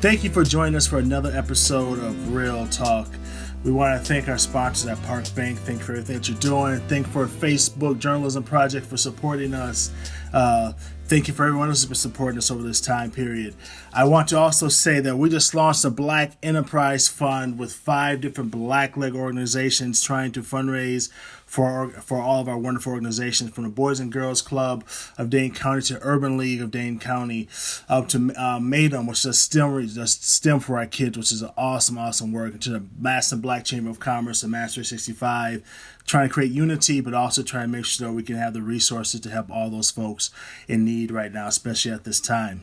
Thank you for joining us for another episode of Real Talk. We want to thank our sponsors at Park Bank. Thank you for everything that you're doing. Thank you for Facebook Journalism Project for supporting us. Thank you for everyone who's been supporting us over this time period. I want to also say that we just launched a Black Enterprise Fund with 5 different Black-led organizations trying to fundraise for all of our wonderful organizations, from the Boys and Girls Club of Dane County to Urban League of Dane County, up to MADEM, which is STEM for our kids, which is an awesome work, and to the Massive Black Chamber of Commerce and Mass 365, trying to create unity, but also trying to make sure that we can have the resources to help all those folks in need right now, especially at this time.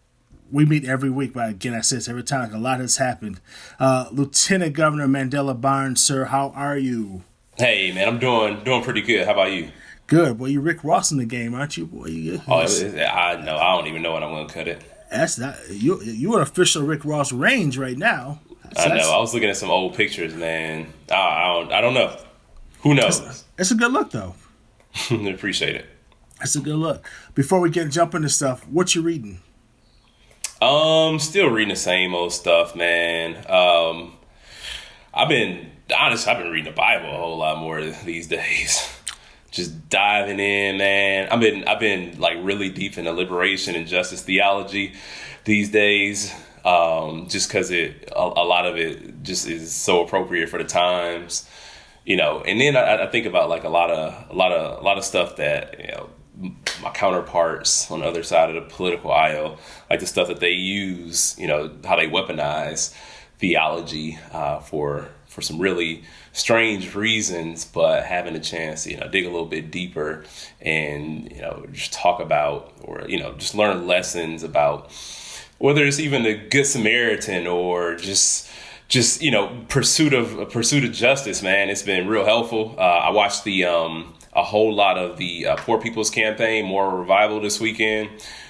We meet every week, but again, I say this every time, like a lot has happened. Lieutenant Governor Mandela Barnes, sir, how are you? Hey, man, I'm doing pretty good. How about you? Good. Boy, you Rick Ross in the game, aren't you? Boy, I know. I don't even know when I'm going to cut it. That's not you an official Rick Ross range right now. I know. I was looking at some old pictures, man. I don't know. Who knows? It's a good look, though. Appreciate it. It's a good look. Before we jump into stuff, what you reading? Still reading the same old stuff, man. I've been reading the Bible a whole lot more these days. Just diving in, man. I've been like really deep into liberation and justice theology these days. Just because a lot of it just is so appropriate for the times, you know. And then I think about like a lot of stuff that, you know, my counterparts on the other side of the political aisle, like the stuff that they use, you know, how they weaponize theology for some really strange reasons, but having a chance to, you know, dig a little bit deeper and, you know, just talk about, or, you know, just learn lessons about whether it's even the Good Samaritan or just you know, pursuit of justice, man. It's been real helpful. I watched a whole lot of the Poor People's Campaign, Moral Revival, this weekend,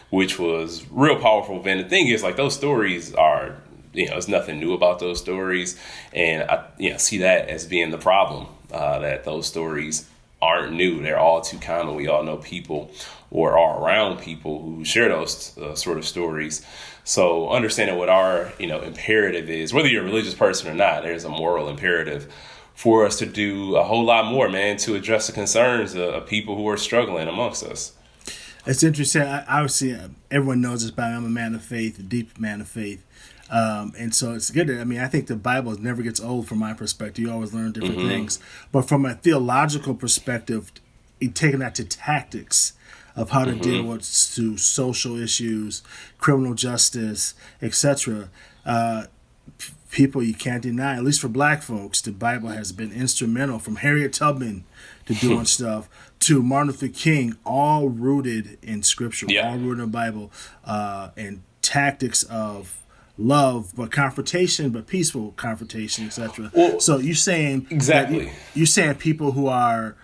which was real powerful. And the thing is, like, those stories are, you know, there's nothing new about those stories. And I, you know, see that as being the problem, that those stories aren't new. They're all too common. We all know people or are around people who share those sort of stories. So understanding what our, you know, imperative is, whether you're a religious person or not, there's a moral imperative for us to do a whole lot more, man, to address the concerns of people who are struggling amongst us. It's interesting. Obviously, everyone knows this, but I'm a man of faith, a deep man of faith. And so it's good. I think the Bible never gets old from my perspective. You always learn different things. But from a theological perspective, taking that to tactics of how to deal with social issues, criminal justice, etc., people, you can't deny, at least for Black folks, the Bible has been instrumental, from Harriet Tubman to doing stuff to Martin Luther King, all rooted in Scripture, all rooted in the Bible, and tactics of love, but confrontation, but peaceful confrontation, etc. Well, so you're saying exactly. You're saying people who are,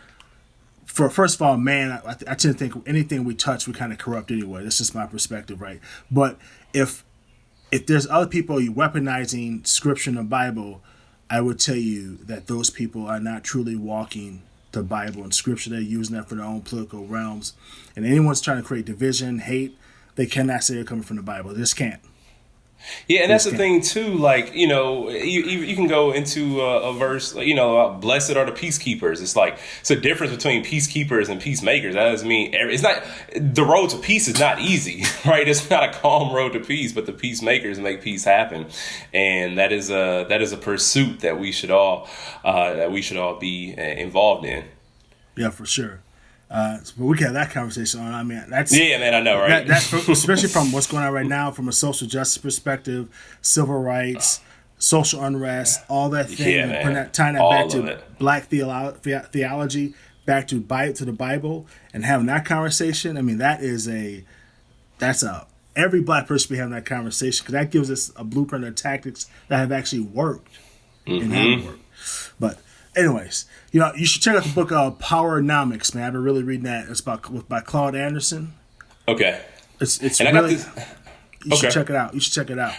first of all, man, I tend to think anything we touch, we kind of corrupt anyway. That's just my perspective, right? But if there's other people weaponizing Scripture and the Bible, I would tell you that those people are not truly walking the Bible and Scripture. They're using that for their own political realms. And anyone's trying to create division, hate, they cannot say they're coming from the Bible. They just can't. Yeah, and that's the thing too. Like, you know, you can go into a verse, you know, blessed are the peacekeepers. It's like, it's a difference between peacekeepers and peacemakers. That doesn't mean it's not, the road to peace is not easy, right? It's not a calm road to peace, but the peacemakers make peace happen, and that is a pursuit that we should all be involved in. Yeah, for sure. But we can have that conversation on. I mean, that's man. I know, right? That's especially from what's going on right now, from a social justice perspective, civil rights, social unrest, all that thing. Yeah, man. Tying that back to Black theology, back to the Bible, and having that conversation. I mean, that's every Black person should be having that conversation, because that gives us a blueprint of tactics that have actually worked and haven't worked. But anyways, you know, you should check out the book Powernomics, man. I've been really reading that. It's by Claude Anderson. Okay. It's and really. You should check it out.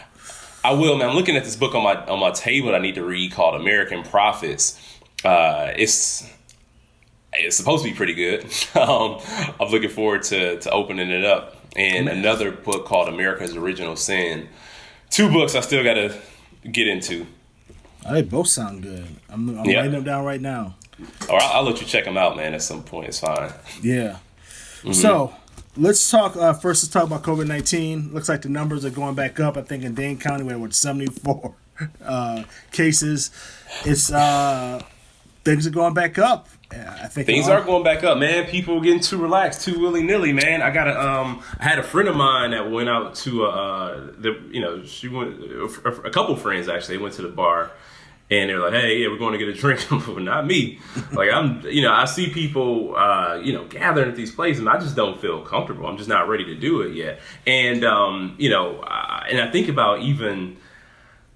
I will, man. I'm looking at this book on my table that I need to read called American Prophets. It's supposed to be pretty good. I'm looking forward to opening it up. And another book called America's Original Sin 2 books I still got to get into. Oh, they both sound good. I'm writing them down right now. Or I'll let you check them out, man. At some point, it's fine. Yeah. So let's talk. First, let's talk about COVID-19. Looks like the numbers are going back up. I think in Dane County we're with 74 cases. It's things are going back up. I think things are going back up, man. People are getting too relaxed, too willy nilly, man. I had a friend of mine that went out to she went a couple friends actually. They went to the bar. And they're like, hey, yeah, we're going to get a drink. Not me. Like, I see people, gathering at these places, and I just don't feel comfortable. I'm just not ready to do it yet. And, and I think about even,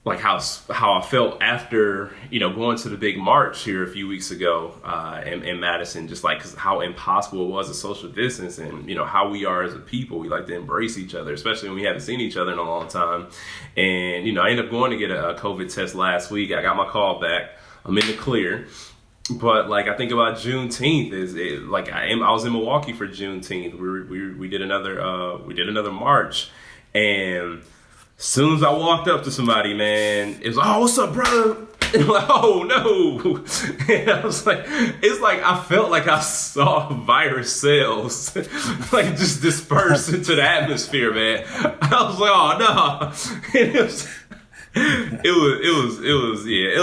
like, how I felt after, going to the big march here a few weeks ago in Madison, just like 'cause how impossible it was to social distance and, how we are as a people. We like to embrace each other, especially when we haven't seen each other in a long time. And, I ended up going to get a COVID test last week. I got my call back. I'm in the clear. But, like, I think about Juneteenth I was in Milwaukee for Juneteenth. We did another march. And as soon as I walked up to somebody, man, it was, oh, what's up, brother? And I'm like, oh, no. And I was like, it's like I felt like I saw virus cells like just disperse into the atmosphere, man. I was like, oh, no. And it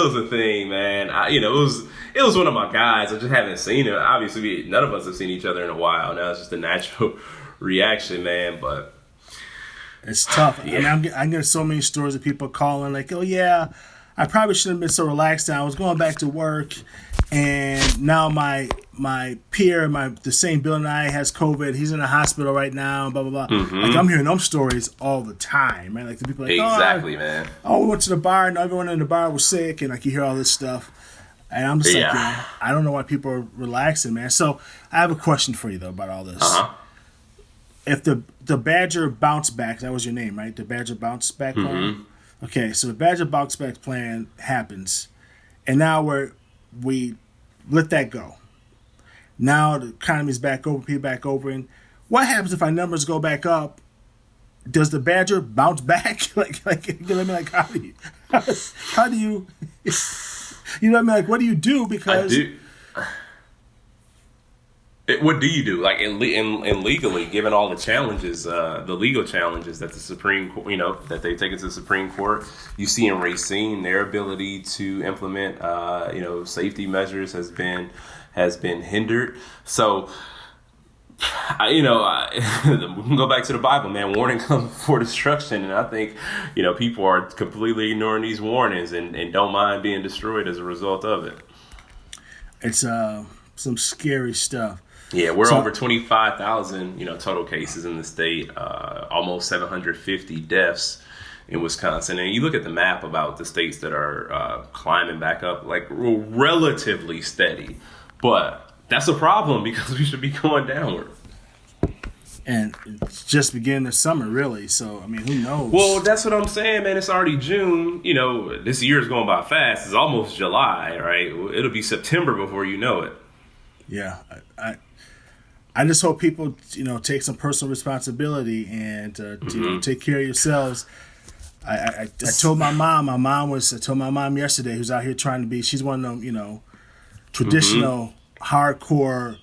was a thing, man. It was one of my guys. I just haven't seen it. Obviously, none of us have seen each other in a while. Now it's just a natural reaction, man, but it's tough. Yeah. I mean, I'm getting so many stories of people calling like, oh, yeah, I probably shouldn't have been so relaxed. I was going back to work, and now my peer, the same building I has COVID. He's in the hospital right now, blah, blah, blah. Mm-hmm. Like, I'm hearing those stories all the time, right? Like, the people like, exactly, man. Oh, we went to the bar, and everyone in the bar was sick, and, like, you hear all this stuff. And I'm just like, I don't know why people are relaxing, man. So I have a question for you, though, about all this. Uh-huh. If the Badger bounce back, that was your name, right? The Badger bounce back plan? Okay, so the Badger bounce back plan happens, and now we let that go. Now the economy's back over, people back over, and what happens if our numbers go back up? Does the Badger bounce back? like how do you you know what I mean? Like, what do you do? Because what do you do? Like, in legally, given all the challenges, the legal challenges that the Supreme Court, that they take it to the Supreme Court, you see in Racine, their ability to implement, safety measures has been hindered. So, we can go back to the Bible, man. Warning comes before destruction, and I think, people are completely ignoring these warnings and don't mind being destroyed as a result of it. It's some scary stuff. Yeah, we're over 25,000, total cases in the state, almost 750 deaths in Wisconsin. And you look at the map about the states that are climbing back up, like, relatively steady. But that's a problem because we should be going downward. And it's just beginning the summer, really. So, I mean, who knows? Well, that's what I'm saying, man. It's already June. This year's going by fast. It's almost July, right? It'll be September before you know it. Yeah, I just hope people, take some personal responsibility and take care of yourselves. I told my mom. I told my mom yesterday, who's out here trying to be. She's one of them, traditional, hardcore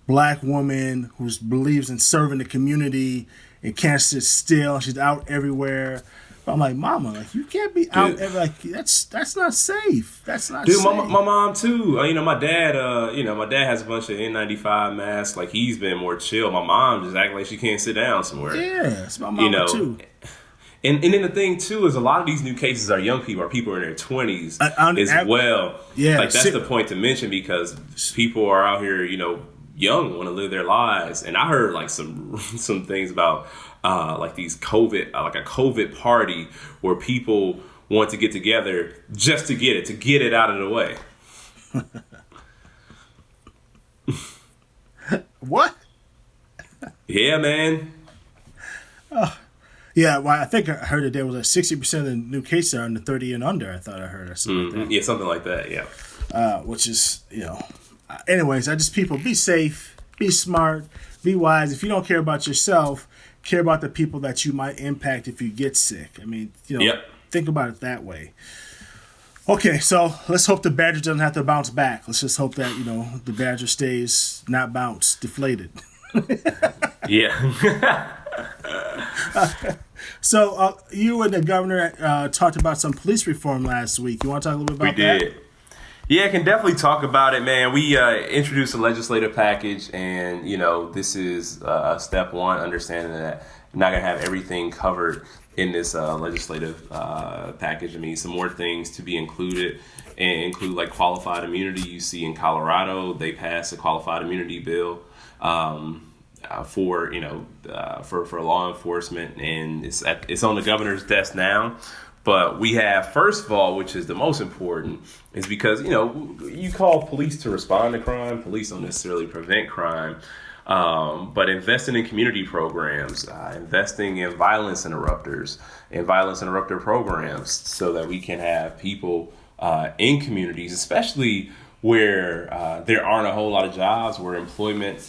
Black woman who believes in serving the community and can't sit still. She's out everywhere. I'm like, Mama, like, you can't be out everywhere. Like, that's not safe. That's not safe. My mom too. My dad. My dad has a bunch of N95 masks. Like, he's been more chill. My mom just acting like she can't sit down somewhere. Yeah, it's my mama too. And then the thing too is a lot of these new cases are young people, or people in their 20s as well. Yeah, like, that's the point to mention, because people are out here, young, want to live their lives. And I heard like some things about like these COVID, like a COVID party where people want to get together just to get it out of the way. What? Yeah, man. Yeah, well, I think I heard that there was 60% of the new cases are under 30 and under. I thought I heard or something like that. Yeah, something like that. Yeah. Which is, anyways, people be safe, be smart, be wise. If you don't care about yourself, care about the people that you might impact if you get sick. I mean, Yep. think about it that way. Okay, so let's hope the Badger doesn't have to bounce back. Let's just hope that, the Badger stays not bounced, deflated. Yeah. So you and the governor talked about some police reform last week. You want to talk a little bit about that? We did. Yeah, I can definitely talk about it, man. We introduced a legislative package, and, this is step one, understanding that I'm not going to have everything covered in this legislative package. I mean, some more things to be included, and include like qualified immunity. You see in Colorado, they passed a qualified immunity bill for law enforcement, and it's on the governor's desk now. But we have, first of all, which is the most important, is because, you call police to respond to crime. Police don't necessarily prevent crime. But investing in community programs, investing in violence interrupters and violence interrupter programs so that we can have people in communities, especially where there aren't a whole lot of jobs, where employment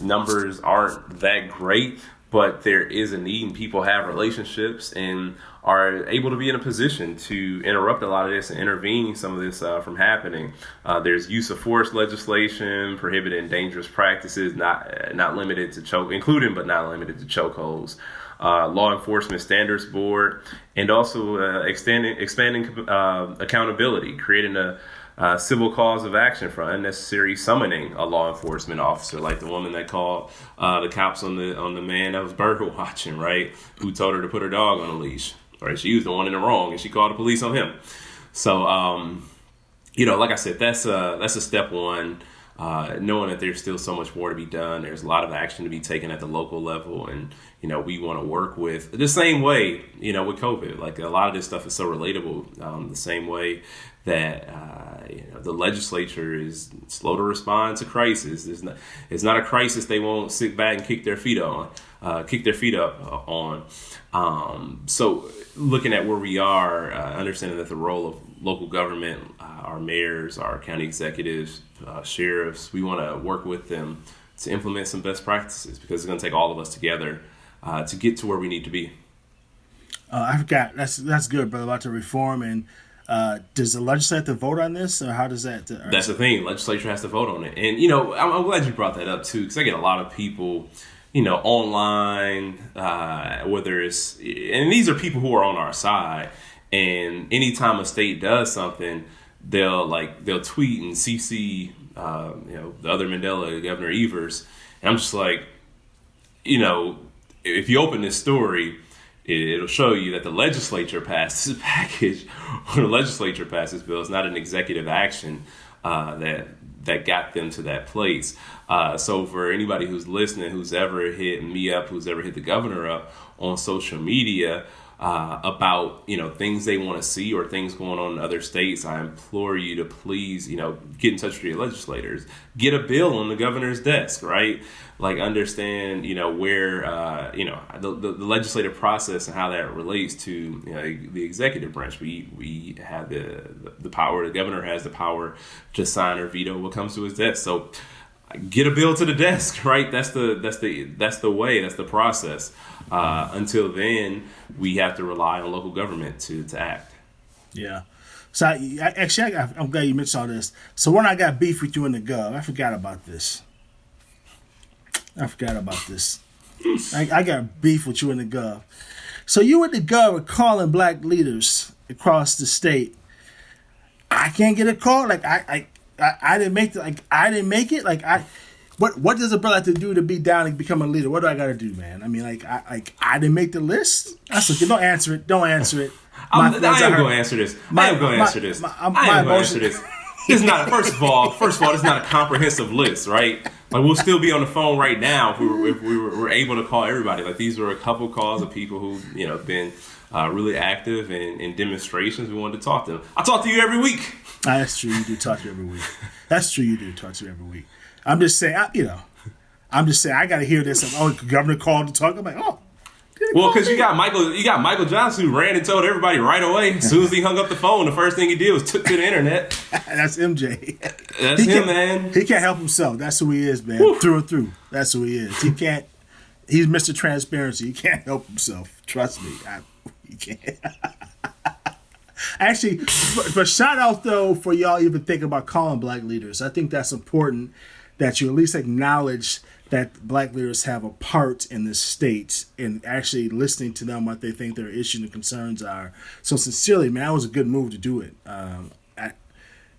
numbers aren't that great, but there is a need and people have relationships and are able to be in a position to interrupt a lot of this and intervene some of this from happening. There's use of force legislation prohibiting dangerous practices, not limited to including but not limited to chokeholds. Law Enforcement Standards Board, and also expanding accountability, creating a civil cause of action for unnecessary summoning a law enforcement officer, like the woman that called the cops on the man that was bird watching, right? Who told her to put her dog on a leash, right? She was the one in the wrong, and she called the police on him. So, like I said, that's a step one. Knowing that there's still so much more to be done, there's a lot of action to be taken at the local level, and we want to work with the same way, with COVID. Like, a lot of this stuff is so relatable, the same way that the legislature is slow to respond to crisis. It's not a crisis they won't sit back and kick their feet up on. So looking at where we are, understanding that the role of local government, our mayors, our county executives, sheriffs, we want to work with them to implement some best practices, because it's going to take all of us together to get to where we need to be. I forgot. That's good, brother, about the reform. And does the legislature have to vote on this, or how does that? That's the thing. Legislature has to vote on it. And, I'm glad you brought that up, too, because I get a lot of people, online, whether it's, and these are people who are on our side. And anytime a state does something, they'll tweet and CC, the other Mandela, Governor Evers. And I'm just like, if you open this story, it'll show you that the legislature passed this package, or the legislature passed this bill. It's not an executive action that got them to that place. So for anybody who's listening, who's ever hit me up, who's ever hit the governor up on social media about things they want to see or things going on in other states, I implore you to please get in touch with your legislators, get a bill on the governor's desk, right? Like, understand where the legislative process and how that relates to the executive branch. We have the power. The governor has the power to sign or veto what comes to his desk. So get a bill to the desk, right? That's the way. That's the process. Until then, we have to rely on local government to act. Yeah. So I'm glad you mentioned all this. So when I got beef with you in the Gov, I forgot about this. I got beef with you in the Gov. So you and the Gov are calling black leaders across the state. I can't get a call. Like I didn't make it. What does a brother have to do to be down and become a leader? What do I got to do, man? I mean, I didn't make the list. That's okay. Don't answer it. I am going to answer this. It's not. First of all, it's not a comprehensive list, right? Like, we'll still be on the phone right now if we were able to call everybody. Like, these were a couple calls of people who been really active in demonstrations. We wanted to talk to them. I talk to you every week. That's true. You do talk to you every week. I'm just saying, I got to hear this. Oh, the governor called to talk. I'm like, oh, Well, because you got Michael Johnson who ran and told everybody right away. As soon as he hung up the phone, the first thing he did was took to the internet. That's MJ. That's him, man. He can't help himself. That's who he is, man. Whew. Through and through. That's who he is. He can't. He's Mr. Transparency. He can't help himself. Trust me. He can't. Actually, but shout out though for y'all even thinking about calling black leaders. I think that's important that you at least acknowledge that black leaders have a part in this state and actually listening to them, what they think their issues and concerns are. So sincerely, man, that was a good move to do it.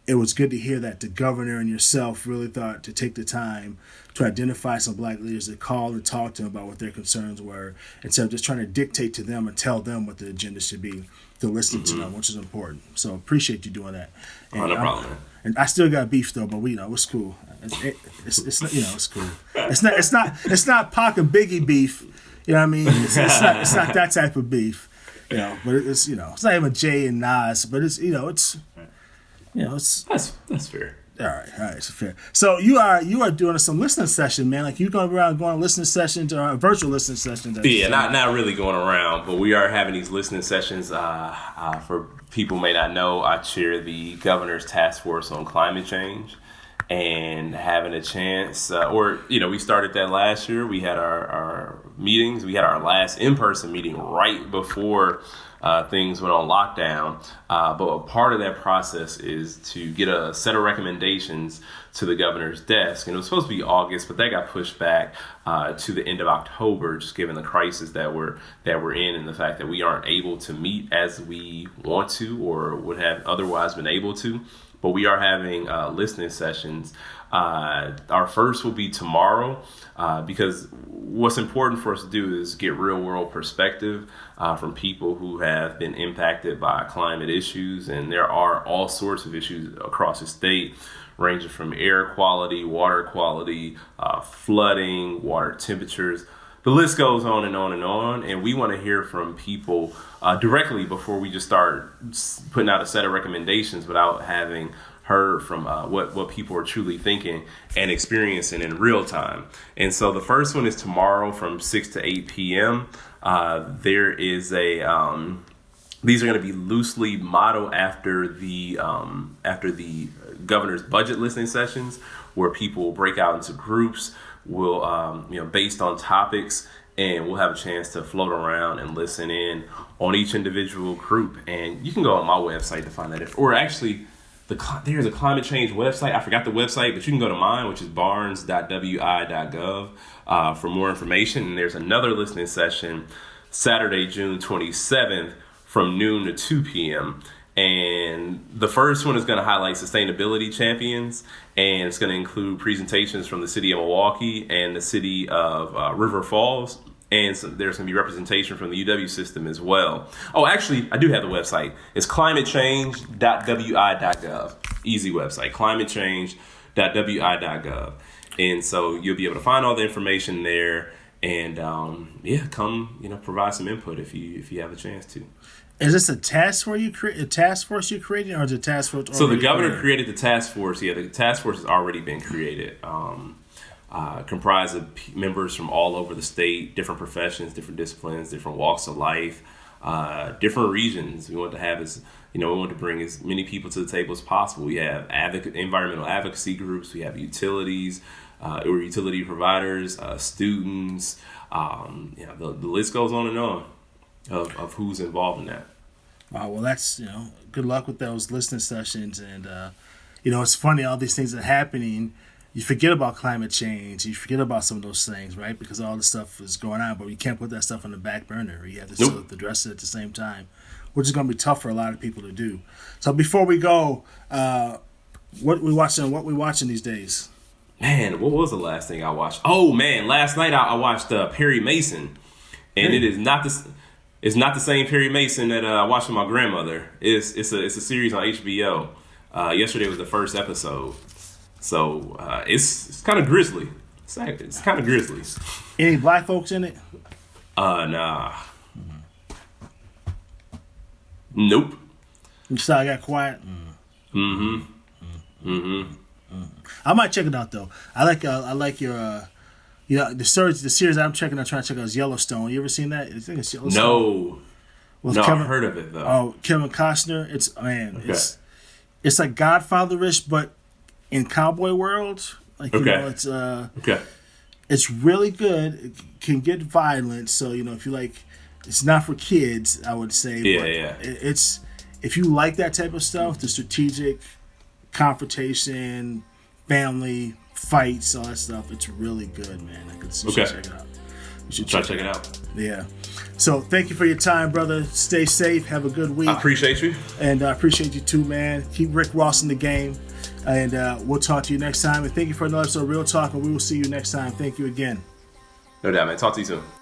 It was good to hear that the governor and yourself really thought to take the time to identify some black leaders that call and talk to them about what their concerns were instead of just trying to dictate to them and tell them what the agenda should be, to listen to them, which is important. So appreciate you doing that. And, no problem, man. And I still got beef though, but it's cool. It's it's cool. It's not Pac and Biggie beef. You know what I mean? It's not that type of beef. But it's it's not even Jay and Nas, but it's That's fair. All right, it's fair. So you are doing some listening session, man. Like you going around going to listening sessions or virtual listening sessions. Yeah, not really going around, but we are having these listening sessions. For people who may not know, I chair the governor's task force on climate change, and having a chance, we started that last year. We had our meetings. We had our last in-person meeting right before things went on lockdown. But a part of that process is to get a set of recommendations to the governor's desk. And it was supposed to be August, but that got pushed back to the end of October, just given the crisis that we're in and the fact that we aren't able to meet as we want to or would have otherwise been able to. But we are having listening sessions. Our first will be tomorrow because what's important for us to do is get real world perspective from people who have been impacted by climate issues. And there are all sorts of issues across the state, ranging from air quality, water quality, flooding, water temperatures. The list goes on and on and on. And we want to hear from people directly before we just start putting out a set of recommendations without having heard from what people are truly thinking and experiencing in real time. And so the first one is tomorrow from 6 to 8 p.m. There is these are going to be loosely modeled after the governor's budget listening sessions, where people will break out into groups, will based on topics, and we'll have a chance to float around and listen in on each individual group. And you can go on my website to find that. Or actually, there's a climate change website. I forgot the website, but you can go to mine, which is barnes.wi.gov for more information. And there's another listening session Saturday, June 27th from noon to 2 p.m. And the first one is going to highlight sustainability champions, and it's going to include presentations from the city of Milwaukee and the city of River Falls. And so there's going to be representation from the UW system as well. Oh, actually, I do have the website. It's climatechange.wi.gov. Easy website, climatechange.wi.gov. And so you'll be able to find all the information there, and come provide some input if you have a chance to. Is this a task force you creating, or is it a task force? So the governor created the task force. Yeah, the task force has already been created. Comprised of members from all over the state, different professions, different disciplines, different walks of life, different regions. We want to bring as many people to the table as possible. We have environmental advocacy groups. We have utilities, or utility providers, students. The list goes on and on of who's involved in that. Well, that's good luck with those listening sessions, and it's funny, all these things are happening. You forget about climate change. You forget about some of those things, right? Because all this stuff is going on, but you can't put that stuff on the back burner. You have to still address it at the same time, which is going to be tough for a lot of people to do. So before we go, what we watching these days? Man, what was the last thing I watched? Oh man, last night I watched Perry Mason, and it is not the same Perry Mason that I watched with my grandmother. It's a series on HBO. Yesterday was the first episode. So it's kind of grisly. It's kind of grisly. Any black folks in it? Nah. Nope. You saw I got quiet. Mm-hmm. I might check it out though. I like your You know, the series I'm trying to check out is Yellowstone. You ever seen that? I think it's Yellowstone. No. With No, Kevin, I've heard of it though. Oh, Kevin Costner. It's Okay. it's like Godfather-ish, but in cowboy world. Like, you know, it's Okay. it's really good. It can get violent, so you know if you like, it's not for kids, I would say. Yeah, but yeah. It's if you like that type of stuff, the strategic confrontation, family fights, all that stuff. It's really good, man. You should check it out. You should Try to check it out. Yeah. So thank you for your time, brother. Stay safe. Have a good week. I appreciate you. And I appreciate you too, man. Keep Rick Ross in the game. And we'll talk to you next time. And thank you for another episode of Real Talk. And we will see you next time. Thank you again. No doubt, man. Talk to you soon.